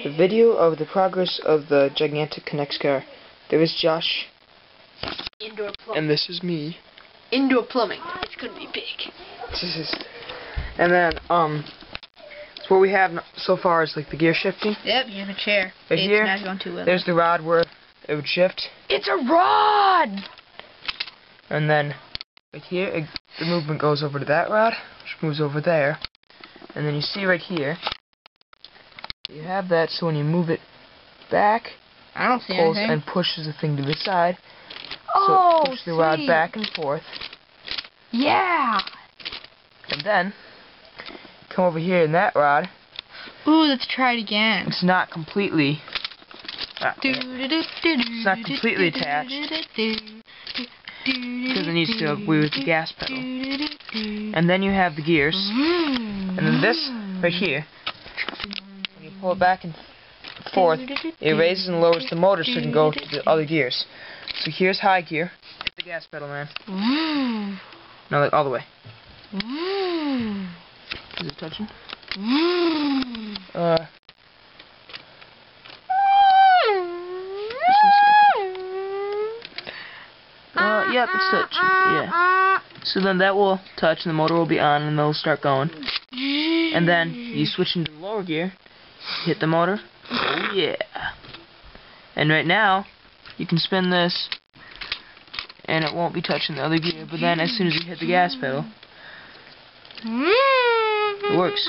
The video of the progress of the gigantic knex car. There is Josh. Indoor plumbing. And this is me. Indoor plumbing. It's gonna be big. And then, so what we have so far is like the gear shifting. Yep, you have a chair. Right here, there's the rod where it would shift. It's a rod! And then, right here, the movement goes over to that rod, which moves over there. And then you see right here, you have that, so when you move it back, I don't see pulls anything. and pushes the thing to the side. Oh, so it pushes the rod back and forth. Yeah! And then, come over here in that rod. Ooh, let's try it again. It's not completely... it's not completely attached. Because it needs to agree with the gas pedal. And then you have the gears. And then this, right here, when you pull it back and forth, it raises and lowers the motor so it can go to the other gears. So here's high gear. Hit the gas pedal, man. No, like all the way. Is it touching? Yep, it's touching. Yeah. So then that will touch and the motor will be on and they'll start going. And then you switch into the lower gear, hit the motor. Oh yeah. And right now, you can spin this and it won't be touching the other gear, but then as soon as you hit the gas pedal, it works.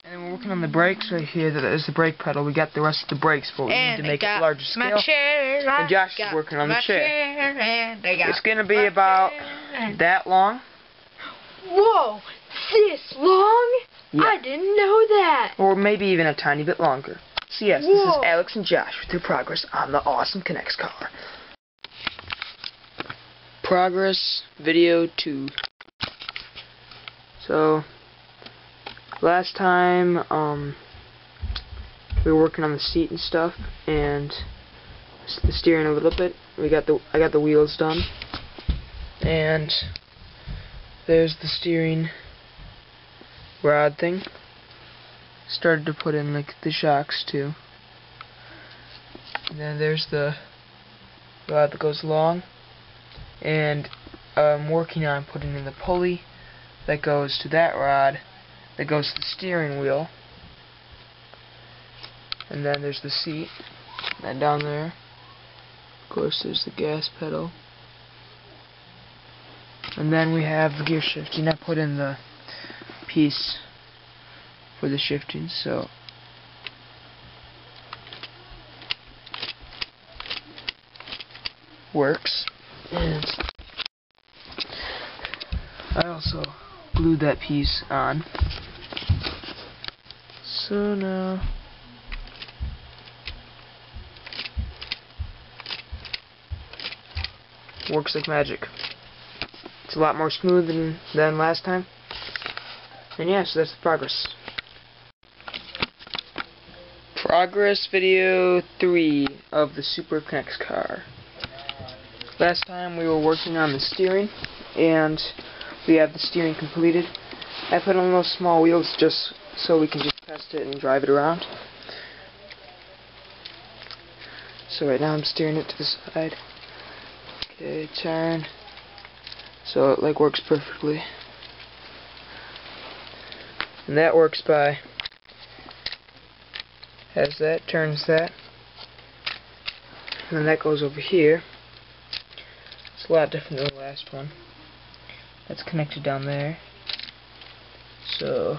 And we're working on the brakes right here. That is the brake pedal. We got the rest of the brakes, but we need to make it larger scale. And Josh is working on the chair. It's going to be about that long. Whoa! This long? Yeah. I didn't know that. Or maybe even a tiny bit longer. So yes, this is Alex and Josh with their progress on the awesome knex car. Progress video 2. So last time we were working on the seat and stuff and the steering a little bit. I got the wheels done. And there's the steering rod thing. Started to put in like the shocks too. And then there's the rod that goes along. And I'm working on putting in the pulley that goes to that rod that goes to the steering wheel. And then there's the seat. And down there, of course, there's the gas pedal. And then we have the gear shifting. I put in the piece for the shifting, so works. And I also glued that piece on. So now works like magic. It's a lot more smooth than last time. And yeah, so that's the progress. Progress video 3 of the Super knex car. Last time we were working on the steering, and we have the steering completed. I put on those small wheels just so we can just test it and drive it around. So right now I'm steering it to the side. Okay, turn. So it like works perfectly. And that works by, has that, turns that, and then that goes over here. It's a lot different than the last one. That's connected down there. So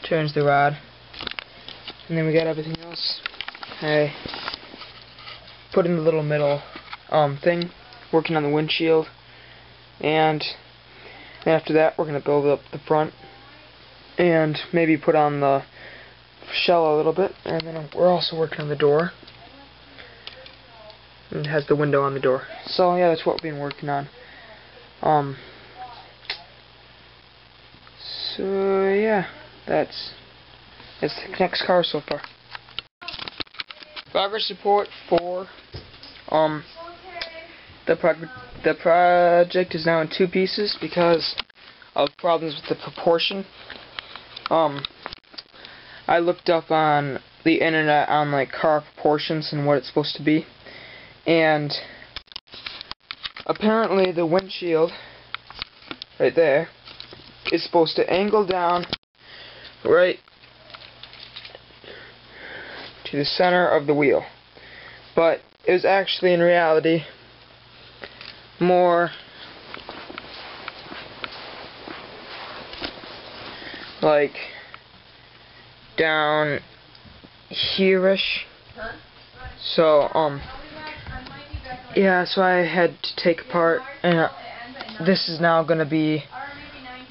turns the rod. And then we got everything else. I put in the little middle thing, working on the windshield. And after that we're going to build up the front and maybe put on the shell a little bit. And then we're also working on the door. It has the window on the door. So yeah, that's what we've been working on. So yeah, that's the knex car so far. Progress report for the project is now in 2 pieces because of problems with the proportion. I looked up on the internet on like car proportions and what it's supposed to be, and apparently the windshield right there is supposed to angle down right to the center of the wheel, but it was actually in reality more like down here-ish. So yeah, so I had to take apart, and this is gonna be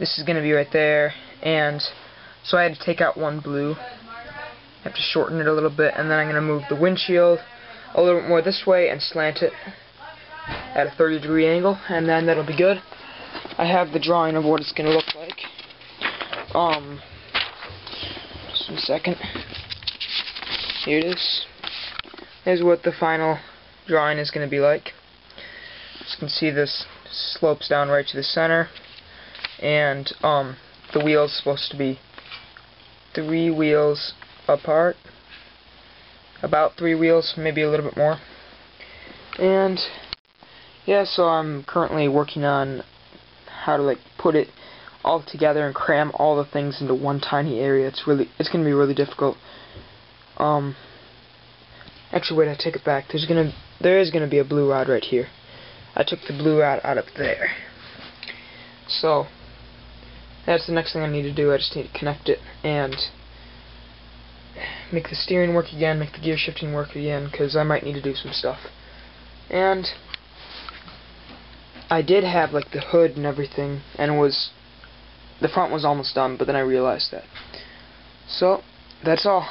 right there, and so I had to take out one blue. I have to shorten it a little bit, and then I'm gonna move the windshield a little bit more this way and slant it at a 30-degree angle, and then that'll be good. I have the drawing of what it's gonna look like. Just a second. Here it is. Here's what the final drawing is going to be like. As you can see, this slopes down right to the center, and the wheel is supposed to be 3 wheels apart. About 3 wheels, maybe a little bit more. And yeah, so I'm currently working on how to like put it all together and cram all the things into one tiny area. It's going to be really difficult. Actually, wait, I take it back. There is gonna be a blue rod right here. I took the blue rod out of there. So that's the next thing I need to do. I just need to connect it and make the steering work again, make the gear shifting work again, because I might need to do some stuff. And I did have like the hood and everything, and the front was almost done, but then I realized that. So that's all.